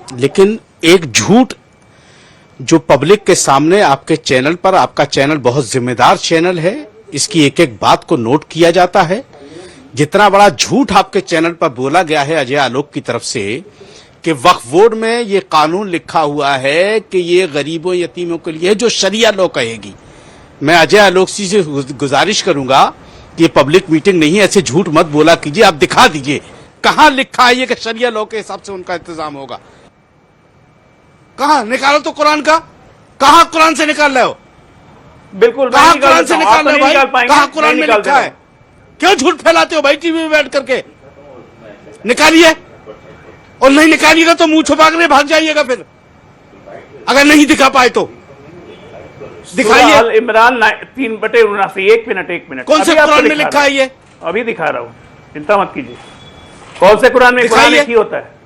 लेकिन एक झूठ जो पब्लिक के सामने आपके चैनल पर, आपका चैनल बहुत जिम्मेदार चैनल है, इसकी एक एक बात को नोट किया जाता है। जितना बड़ा झूठ आपके चैनल पर बोला गया है अजय आलोक की तरफ से कि वक्फ बोर्ड में ये कानून लिखा हुआ है कि ये गरीबों यतीमों के लिए जो शरिया लॉ कहेगी। मैं अजय आलोक जी से गुजारिश करूंगा कि ये पब्लिक मीटिंग नहीं है, ऐसे झूठ मत बोला कीजिए। आप दिखा दीजिए कहां लिखा है ये कि शरिया लॉ के हिसाब से उनका इंतजाम होगा। कहां निकालो तो कुरान का, कहां कुरान से निकाल रहे हो? बिल्कुल कहां कुरान से निकाल रहे हो भाई? कहां कुरान में लिखा है? क्यों झूठ फैलाते हो भाई टीवी में बैठ करके? निकालिए, और नहीं निकालिएगा तो मुंह छुपा कर भाग जाइएगा फिर, अगर नहीं दिखा पाए तो दिखाइए। इमरान 3/79। एक मिनट कौन से कुरान में लिखा है ये? अभी दिखा रहा हूं, चिंता मत कीजिए। कौन से कुरान में कुरान एक ही होता है?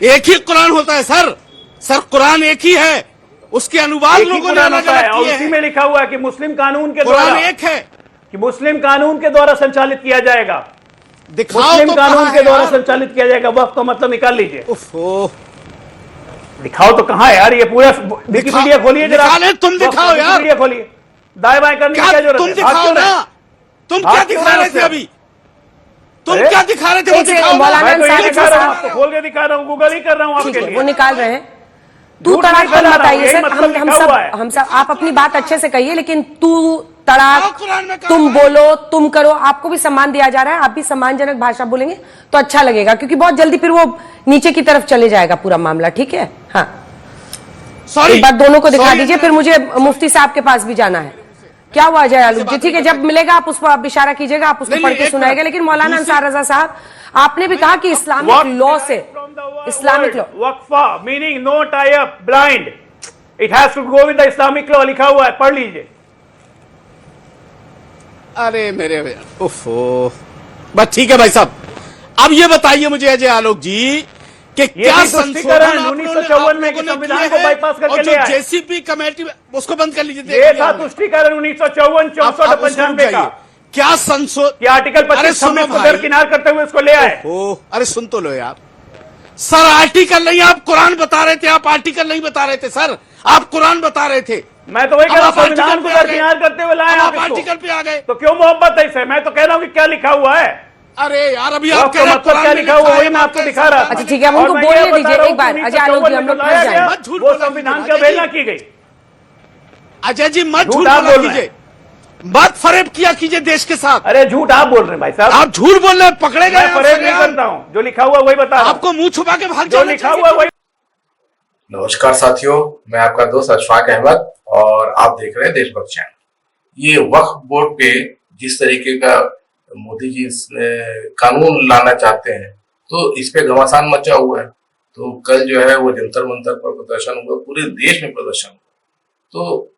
एक ही कुरान होता है सर कुरान एक ही है, उसके अनुवाद लोगों ने अलग अलग किए हैं। उसी में लिखा हुआ है कि मुस्लिम कानून के कुरान द्वारा एक है, कि मुस्लिम कानून के द्वारा संचालित किया जाएगा। दिखाओ मुस्लिम तो कानून के द्वारा संचालित किया जाएगा। वक्त का मतलब निकाल लीजिए। दिखाओ तो कहां है यार? ये पूरा विकिपीडिया खोलिए जरा। तुम दिखाओ यार, विकिपीडिया खोलिए। दाएं बाएं करने की क्या जरूरत है? तुम दिखाओ ना। तुम क्या दिखा रहे थे अभी? तुम क्या दिखा रहे थे? वो दिखाओ। मैं तो ये दिखा रहा हूं, आपको खोल के दिखा रहा हूं, गूगल ही कर रहा हूं आपके लिए। वो निकाल रहे हैं। तू तड़ाक मत बताइए सर, हम सब आप अपनी बात अच्छे से कहिए, लेकिन तू तड़ाक, तुम बोलो, तुम करो, आपको भी सम्मान दिया जा रहा है। आप भी सम्मानजनक भाषा बोलेंगे तो अच्छा लगेगा, क्योंकि बहुत जल्दी फिर वो नीचे की तरफ चले जाएगा पूरा मामला। ठीक है? हाँ, एक बार दोनों को दिखा दीजिए, फिर मुझे मुफ्ती साहब के पास भी जाना है। क्या हुआ अजय आलोक जी? ठीक है, जब मिलेगा आप उस पर आप इशारा कीजिएगा, आप उसको पढ़ के सुनाएगा। लेकिन मौलाना अंसार रजा साहब, आपने भी कहा कि इस्लामिक लॉ से, इस्लामिक लॉ वक्फा meaning no tie up blind, it has to go with the Islamic law, लिखा हुआ है, पढ़ लीजिए। अरे मेरे बस ठीक है भाई साहब, अब ये बताइए मुझे अजय आलोक जी कि क्या संशोधन 1954 में संविधान को बाईपास करके ले आए। जेसीपी कमेटी में उसको बंद कर लीजिए। ये था तुष्टिकरण 1954, 64, 95 का। क्या संशोधन? आर्टिकल 25 को दरकिनार करते हुए इसको ले आए। अरे सुन तो लो यार सर, आर्टिकल नहीं, आप कुरान बता रहे थे, आप आर्टिकल नहीं बता रहे थे सर, आप कुरान बता रहे थे। मैं तो वही कह रहा हूं, संविधान को दरकिनार करते हुए लाए आप आर्टिकल पे आ गए तो क्यों मोहब्बत है इससे? मैं तो कह रहा हूं कि क्या लिखा हुआ है। अरे यार अभी आप क्या लिखा हुआ वही मैं आपको दिखा रहा था। अच्छा ठीक है, उनको बोलने दीजिए एक बार। अजय आलोक जी, हम लोग फंस जाएंगे। वो संविधान की अवहेलना की गई। अजय जी मत झूठ बोला कीजिए, मत फरेब किया कीजिए देश के साथ। अरे झूठ आप बोल रहे हैं भाई साहब, आप झूठ बोल रहे हैं, पकड़े गए। फरेब नहीं करता हूं, जो लिखा हुआ वही बता रहा हूं। आपको मुंह छुपा के भाग जो लिखा हुआ वही। नमस्कार साथियों, मैं आपका दोस्त अशफाक अहमद और आप देख रहे हैं देशभक्त चैनल। ये वक्फ बोर्ड पे जिस तरीके का मोदी जी कानून लाना चाहते हैं, तो इस पे घमासान मचा हुआ है। तो कल जो है वो जंतर मंतर पर प्रदर्शन हुआ, पूरे देश में प्रदर्शन हुआ। तो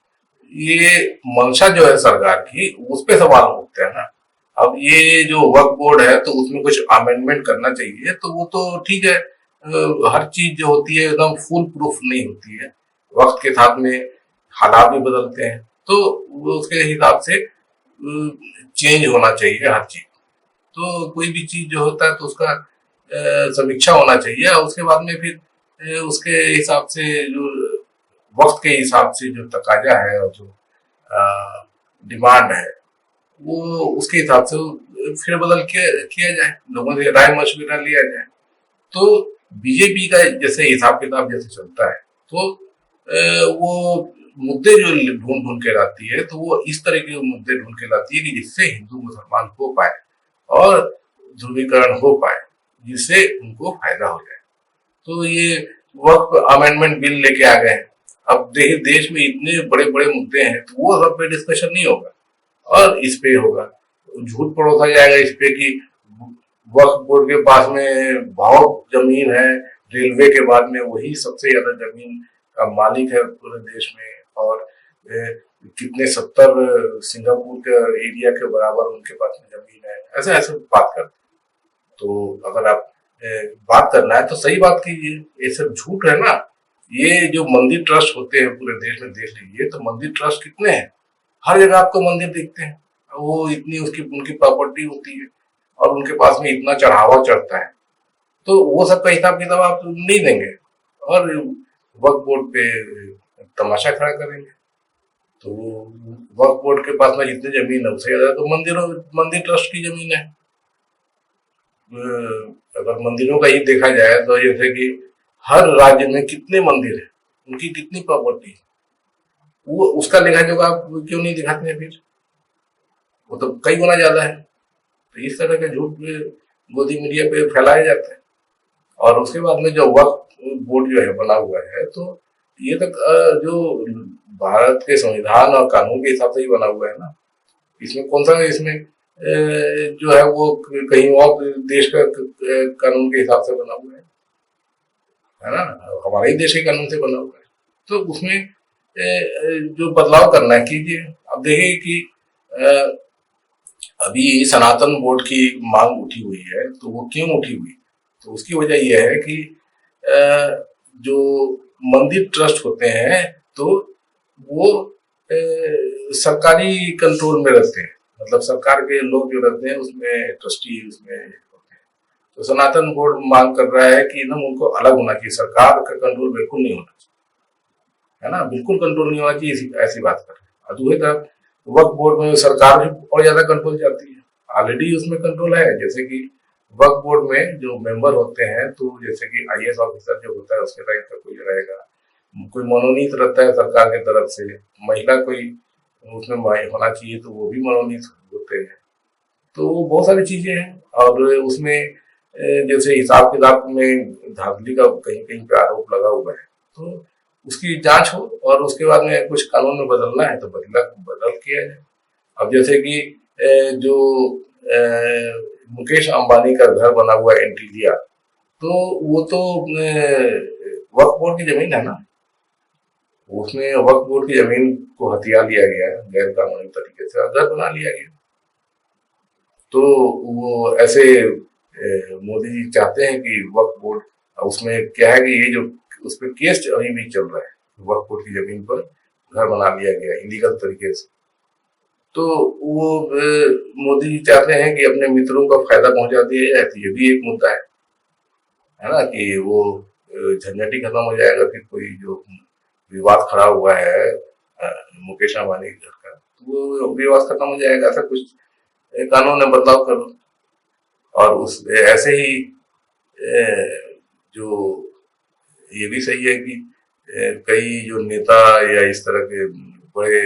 ये मंशा जो है सरकार की, उस पे सवाल उठते हैं ना। अब ये जो वक्फ बोर्ड है तो उसमें कुछ अमेंडमेंट करना चाहिए, तो वो तो ठीक है। हर चीज जो होती है एकदम फुल प्रूफ नहीं होती है, वक्त के साथ में हालात भी बदलते हैं, तो उसके हिसाब से चेंज होना चाहिए हर चीज। तो कोई भी चीज जो होता है तो उसका समीक्षा होना चाहिए, और उसके बाद में फिर उसके हिसाब से जो वक्त के हिसाब से जो तकाजा है और जो डिमांड है, वो उसके हिसाब से फिर बदल किया जाए, लोगों से राय मशविरा लिया जाए। तो बीजेपी का जैसे हिसाब किताब जैसे चलता है, तो वो मुद्दे जो ढूंढ ढूंढ के लाती है, तो वो इस तरह के मुद्दे ढूंढ के लाती है कि जिससे हिंदू मुसलमान हो पाए और ध्रुवीकरण हो पाए, जिससे उनको फायदा हो जाए। तो ये वक्फ अमेंडमेंट बिल लेके आ गए। अब देश में इतने बड़े बड़े मुद्दे हैं, तो वो सब पे डिस्कशन नहीं होगा और इस पे होगा। झूठ परोसा जाएगा इस पे कि वक्फ बोर्ड के पास में बहुत जमीन है, रेलवे के बाद में वही सबसे ज्यादा जमीन का मालिक है पूरे देश में, और कितने 70 सिंगापुर के एरिया के बराबर उनके पास में जमीन है। ऐसे ऐसे बात करते। तो अगर आप बात करना है तो सही बात कीजिए, ये सब झूठ है ना। ये जो मंदिर ट्रस्ट होते हैं पूरे देश में देख लीजिए, तो मंदिर ट्रस्ट कितने हैं, हर जगह आपको मंदिर दिखते हैं। वो इतनी उनकी प्रॉपर्टी होती है और उनके पास में इतना चढ़ावा चढ़ता है, तो वो सब का हिसाब किताब आप नहीं देंगे और वक्फ बोर्ड पे तमाशा खड़ा करेंगे। तो वक्फ बोर्ड के पास में जितनी जमीन है उससे ज्यादा तो मंदिर ट्रस्ट की जमीन है। अगर मंदिरों का ही देखा जाए तो जैसे कि हर राज्य में कितने मंदिर है, उनकी कितनी प्रॉपर्टी है, वो उसका लेखा जोखा आप क्यों नहीं दिखाते हैं? फिर वो तो कई गुना ज्यादा है। तो इस तरह के झूठ गोदी मीडिया पे फैलाए जाते हैं। और उसके बाद में जो वक्फ बोर्ड जो है बना हुआ है, तो ये तक जो भारत के संविधान और कानून के हिसाब से ही बना हुआ है ना। इसमें कौन सा इसमें जो है वो कहीं और देश का कानून के हिसाब से बना हुआ है ना, हमारे ही देश के कानून से बना हुआ है। तो उसमें जो बदलाव करना है कीजिए। अब देखिए कि अभी सनातन बोर्ड की मांग उठी हुई है, तो वो क्यों उठी हुई? तो उसकी वजह यह है कि जो मंदिर ट्रस्ट होते हैं तो वो सरकारी कंट्रोल में रहते हैं, मतलब सरकार के लोग जो रहते हैं उसमें ट्रस्टी उसमें होते हैं। तो सनातन बोर्ड मांग कर रहा है कि ना उनको अलग होना चाहिए, सरकार का कंट्रोल बिल्कुल नहीं होना चाहिए, है ना, बिल्कुल कंट्रोल नहीं होना चाहिए, ऐसी बात कर रहे हैं। और दूसरी तरफ वक्फ बोर्ड में सरकार भी और ज्यादा कंट्रोल चाहती है, ऑलरेडी उसमें कंट्रोल है। जैसे कि वक्फ बोर्ड में जो मेंबर होते हैं, तो जैसे कि आईएएस ऑफिसर जो होता है उसके रैंक का कोई रहेगा, कोई मनोनीत रहता है सरकार की तरफ से, महिला कोई उसमें होना चाहिए तो वो भी मनोनीत होते हैं। तो बहुत सारी चीजें हैं। और उसमें जैसे हिसाब किताब में धांधली का कहीं कहीं पे आरोप लगा हुआ है, तो उसकी जांच हो और उसके बाद में कुछ कानून में बदलना है तो बदल किया जाए। अब जैसे कि जो मुकेश अंबानी का घर बना हुआ एंटीलिया, तो वो तो वक्फ बोर्ड की जमीन है ना, उसमें वक्फ बोर्ड की जमीन को हथिया लिया गया गैर कानूनी तरीके से, घर बना लिया गया। तो वो ऐसे मोदी जी चाहते हैं कि वक्फ बोर्ड, उसमें क्या है कि ये जो उस पर केस अभी भी चल रहा है, वक्फ बोर्ड की जमीन पर घर बना लिया गया इलीगल तरीके से। तो वो मोदी जी चाहते हैं कि अपने मित्रों का फायदा पहुंचा दिया जाए। तो ये भी एक मुद्दा है ना, कि वो झंझट ही खत्म हो जाएगा। फिर कोई जो विवाद खड़ा हुआ है मुकेश अंबानी घर का, तो वो विवाद खत्म हो जाएगा। ऐसा कुछ कानून में बदलाव करो। और उस ऐसे ही जो ये भी सही है कि कई जो नेता या इस तरह के बड़े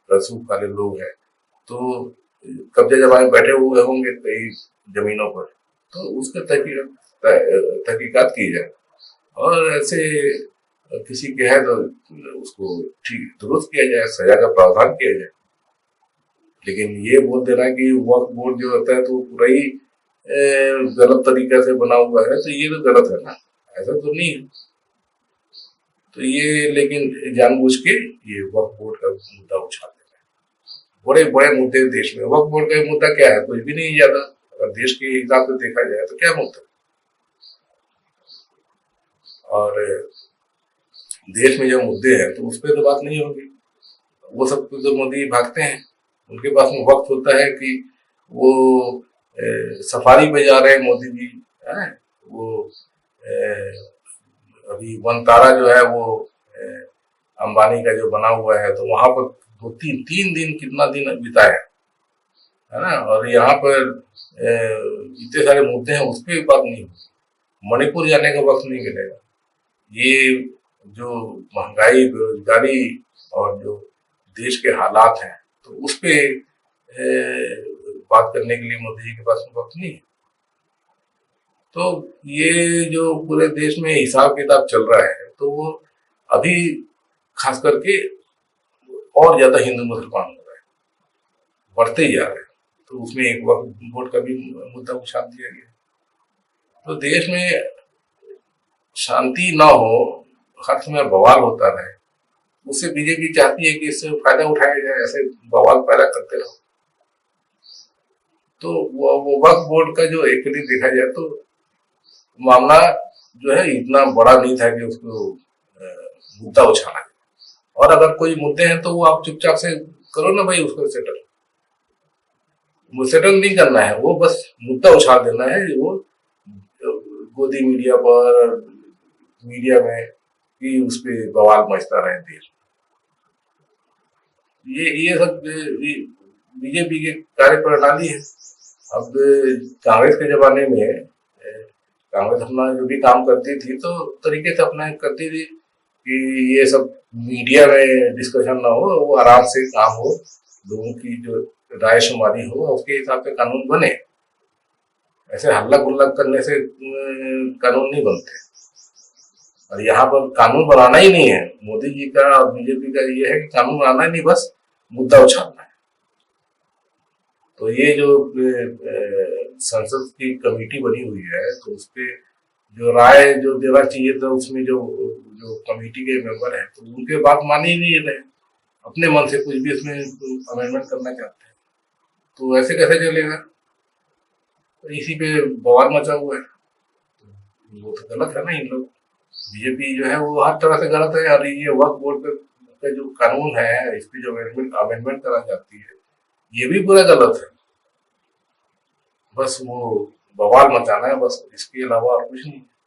रसूख वाले लोग हैं, तो कब्जा जमाए बैठे हुए होंगे कई जमीनों पर, तो उसका तहकीकात की जाए और ऐसे किसी के है तो उसको ठीक दुरुस्त किया जाए, सजा का प्रावधान किया जाए। लेकिन ये बोल देना कि वक्फ बोर्ड जो होता है तो पूरा ही गलत तरीके से बना हुआ है, तो ये तो गलत है ना, ऐसा तो नहीं है। तो ये लेकिन जानबूझ के ये वक्फ बोर्ड का मुद्दा उछाल देते हैं। बड़े बड़े मुद्दे देश में, वक्फ बोर्ड का मुद्दा क्या है? कुछ भी नहीं ज्यादा। अगर देश के हिसाब से देखा जाए तो क्या मुद्दा? और देश में जो मुद्दे हैं तो उस पर तो बात नहीं होगी। वो सब तो मोदी भागते हैं, उनके पास में वक्त होता है कि वो सफारी पे जा रहे हैं मोदी जी, है वो अभी वनतारा जो है वो अंबानी का जो बना हुआ है, तो वहां पर 2-3 दिन कितना दिन बिताया है ना। और यहाँ पर इतने सारे मुद्दे हैं, उस पर बात नहीं होगी। मणिपुर जाने का वक्त नहीं मिलेगा। ये जो महंगाई, बेरोजगारी और जो देश के हालात हैं, तो उस पे बात करने के लिए मोदी जी के पास वक्त नहीं है। तो ये जो पूरे देश में हिसाब किताब चल रहा है, तो वो अभी खास करके और ज्यादा हिंदू मुसलमान हो रहा है, बढ़ते ही जा रहे हैं। तो उसमें एक वक्फ बोर्ड का भी मुद्दा उछाल दिया गया। तो देश में शांति ना हो, हर समय बवाल होता रहे, उससे बीजेपी चाहती है कि इससे फायदा उठाया जाए, ऐसे बवाल पैदा करते रहो। तो वो वक्फ बोर्ड का जो एक्चुअली देखा जाए तो मामला जो है इतना बड़ा नहीं था कि उसको मुद्दा उछाला जाए। और अगर कोई मुद्दे हैं तो वो आप चुपचाप से करो ना भाई, उसको सेटल। वो सेटल नहीं करना है, वो बस मुद्दा उछाल देना है। वो गोदी मीडिया पर, मीडिया में कि उस पे बवाल मचता रहे देश। ये सब बीजेपी की कार्य प्रणाली है। अब कांग्रेस के जमाने में कांग्रेस अपना जो भी काम करती थी तो तरीके से अपना करती थी कि ये सब मीडिया में डिस्कशन ना हो, वो आराम से काम हो, लोगों की जो राय शुमारी हो उसके हिसाब से कानून बने। ऐसे हल्ला गुल्ला करने से कानून नहीं बनते। और यहाँ पर कानून बनाना ही नहीं है, मोदी जी का और बीजेपी का ये है कि कानून बनाना ही नहीं, बस मुद्दा उछालना है। तो ये जो संसद की कमेटी बनी हुई है तो उसपे जो राय जो देना चाहिए था उसमें जो कमेटी के मेंबर हैं तो उनके बात मानी ही नहीं रहे, अपने मन से कुछ भी इसमें अमेंडमेंट करना चाहते हैं। तो ऐसे कैसे चलेगा? तो इसी पे बवाल मचा हुआ है। तो वो तो गलत है ना। इन लोग बीजेपी जो है वो हर तरह से गलत है। और ये वक्फ बोर्ड पे जो कानून है इस पे जो अमेंडमेंट करा जाती है ये भी पूरा गलत है। बस वो बवाल मचाना है, बस इसके अलावा और कुछ नहीं।